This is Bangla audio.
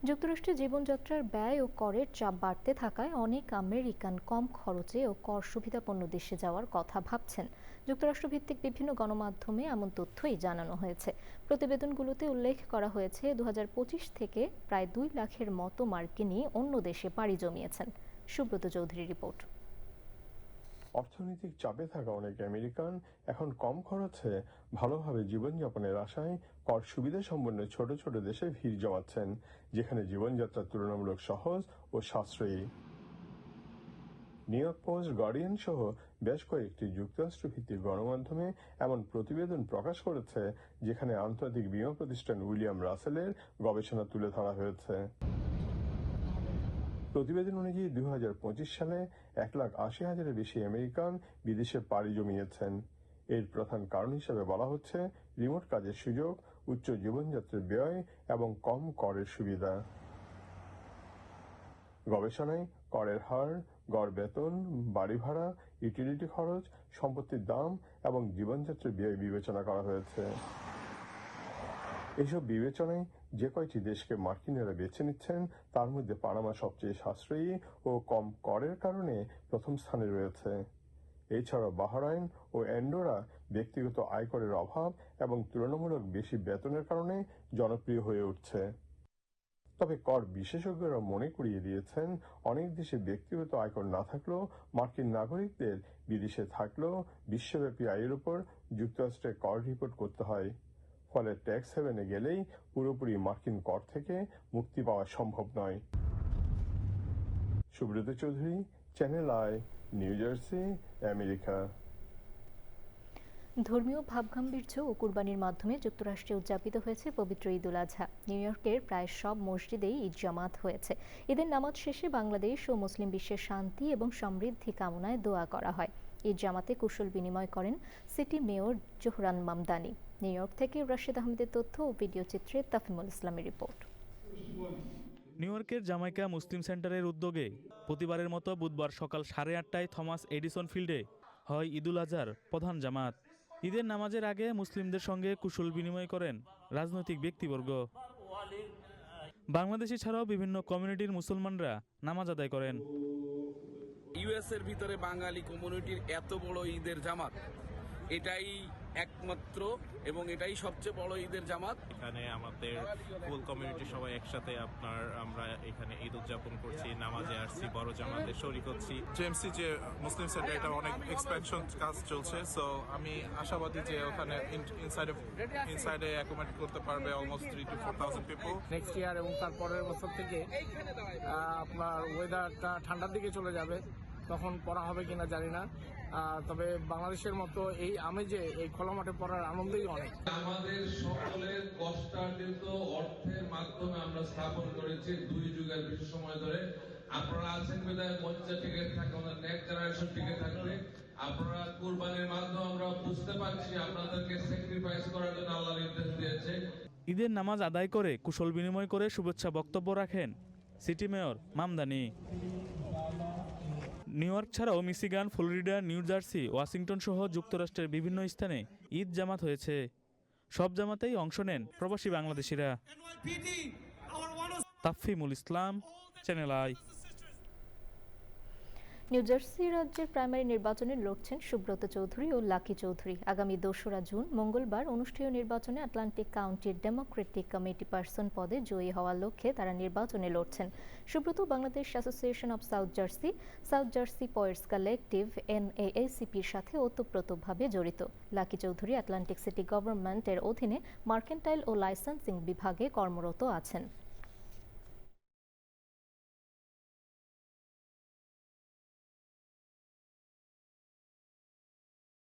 যুক্তরাষ্ট্রে জীবনযাত্রার ব্যয় ও করের চাপ বাড়তে থাকায় অনেক আমেরিকান কম খরচে ও কর সুবিধাপন্ন দেশে যাওয়ার কথা ভাবছেন। যুক্তরাষ্ট্রভিত্তিক বিভিন্ন গণমাধ্যমে এমন তথ্যই জানানো হয়েছে। প্রতিবেদনগুলোতে উল্লেখ করা হয়েছে 2025 থেকে প্রায় 2 লাখের মতো মার্কিনই অন্য দেশে পাড়ি জমিয়েছেন। সুব্রত চৌধুরী রিপোর্ট। অর্থনৈতিক চাপে থাকা অনেক আমেরিকান এখন কম খরচে ভালোভাবে জীবনযাপনের আশায় কর সুবিধা সম্পন্ন ছোট ছোট দেশে ভিড় জমাচ্ছেন, যেখানে জীবনযাত্রা তুলনামূলক সহজ ও সাশ্রয়ী। নিউ ইয়র্ক পোস্ট, গার্ডিয়ান সহ বেশ কয়েকটি যুক্তরাষ্ট্র ভিত্তিক গণমাধ্যমে এমন প্রতিবেদন প্রকাশ করেছে, যেখানে আন্তর্জাতিক বীমা প্রতিষ্ঠান উইলিয়াম রাসেলের গবেষণা তুলে ধরা হয়েছে। প্রতিবেদন অনুযায়ী 2025 সালে 1,80,000-এর বেশি আমেরিকান বিদেশে পাড়ি জমিয়েছেন। এর প্রধান কারণ হিসেবে বলা হচ্ছে রিমোট কাজের সুযোগ, উচ্চ জীবনযাত্রার ব্যয় এবং কম করের সুবিধা। গবেষণায় করের হার, গড় বেতন, বাড়ি ভাড়া, ইউটিলিটি খরচ, সম্পত্তির দাম এবং জীবনযাত্রার ব্যয় বিবেচনা করা হয়েছে। এসব বিবেচনায় যে কয়টি দেশকে মার্কিনেরা বেছে নিচ্ছেন, তার মধ্যে পানামা সবচেয়ে সাশ্রয়ী ও কম করের কারণে প্রথম স্থানে রয়েছে। এছাড়া বাহরাইন ও অ্যান্ডোরা ব্যক্তিগত আয়করের অভাব এবং তুলনামূলক বেশি বেতনের কারণে জনপ্রিয় হয়ে উঠছে। তবে কর বিশেষজ্ঞরা মনে করিয়ে দিয়েছেন, অনেক দেশে ব্যক্তিগত আয়কর না থাকলেও মার্কিন নাগরিকদের বিদেশে থাকলেও বিশ্বব্যাপী আয়ের উপর যুক্তরাষ্ট্রে কর রিপোর্ট করতে হয়। ফলে ট্যাক্স হেভেনে গেলেই পুরোপুরি মার্কিন কর থেকে মুক্তি পাওয়া সম্ভব নয়। Subrata Chowdhury, channel I, new jersey, America. ধর্মীয় ভাবগাম্ভীর্য ও কুরবানির মাধ্যমে যুক্তরাষ্ট্রে উদযাপিত হয়েছে পবিত্র ঈদ উল আজহা। নিউ ইয়র্কের প্রায় সব মসজিদেই ঈদ জামাত হয়েছে। ঈদের নামাজ শেষে বাংলাদেশ ও মুসলিম বিশ্বের শান্তি এবং সমৃদ্ধি কামনায় দোয়া করা হয়। ঈদ জামাতে কুশল বিনিময় করেন city mayor Zohran Mamdani. New York থেকে রাশেদ আহমেদের তথ্য ও ভিডিও চিত্রে তাফিমুল ইসলামের রিপোর্ট। নিউ ইয়র্কের জামাইকা মুসলিম সেন্টারের উদ্যোগে প্রতিবারের মতো বুধবার সকাল 8:30টায় থমাস এডিসন ফিল্ডে হয় ঈদ উল আজহার প্রধান জামাত। ঈদের নামাজের আগে মুসলিমদের সঙ্গে কুশল বিনিময় করেন রাজনৈতিক ব্যক্তিবর্গ। বাংলাদেশি ছাড়াও বিভিন্ন কমিউনিটির মুসলমানরা নামাজ আদায় করেন। ইউএস এর ভিতরে বাঙালি কমিউনিটির এত বড় ঈদের জামাত, এটাই একমাত্র এবং এটাই সবচেয়ে বড় ঈদের জামাত। এখানে আমাদের ফুল কমিউনিটি সবাই একসাথে আমরা এখানে ঈদ উদযাপন করছি, নামাজে আসছি, বড় জামাতে শরীক হচ্ছি। জেএমসি যে মুসলিম সেন্টার, এটা অনেক এক্সপেনশন কাজ চলছে, সো আমি আশাবাদী যে ওখানে ইনসাইডে অ্যাকোমোডেট করতে পারবে almost 3,000 to 4,000 people next year. এবং তারপরের বছর থেকে আপনার ওয়েদারটা ঠান্ডার দিকে চলে যাবে, তখন পড়া হবে কিনা জানি না। তবে বাংলাদেশের মতো এই আমেজে এই খোলা মাঠে পড়ার আনন্দই অনেক। আমাদের সকলের কষ্টার্জিত অর্থের মাধ্যমে আমরা স্থাপন করেছি 2 যুগের বেশি সময় ধরে। আপনারা আছেন বিধায় মঞ্চে টিকে থাকে, আমাদের নেক্সট জেনারেশন টিকে থাকবে। আপনারা কুরবানির মাধ্যমে আমরা বুঝতে পারছি আপনাদেরকে স্যাক্রিফাইস করার জন্য আল্লাহ নির্দেশ দিয়েছে। ঈদের নামাজ আদায় করে কুশল বিনিময় করে শুভেচ্ছা বক্তব্য রাখেন city mayor Mamdani. New York ছাড়াও Michigan, Florida, New Jersey, Washington সহ যুক্তরাষ্ট্রের বিভিন্ন স্থানে ঈদ জামাত হয়েছে। সব জামাতেই অংশ নেন প্রবাসী বাংলাদেশিরা। তাফিমুল ইসলাম, চ্যানেল আই। নিউ জার্সি রাজ্যের প্রাইমারি নির্বাচনে লড়ছেন সুব্রত চৌধুরী ও লাকি চৌধুরী। আগামী 2রা জুন মঙ্গলবার অনুষ্ঠেয় নির্বাচনে আটলান্টিক কাউন্টির ডেমোক্রেটিক কমিটি পার্সন পদে জয়ী হওয়ার লক্ষ্যে তারা নির্বাচনে লড়ছেন। Subrata Bangladesh association of South Jersey poets collective NAACPর সাথে ওতপ্রোতভাবে জড়িত। লাকি চৌধুরী আটলান্টিক সিটি গভর্নমেন্টের অধীনে মার্কেন্টাইল ও লাইসেন্সিং বিভাগে কর্মরত আছেন।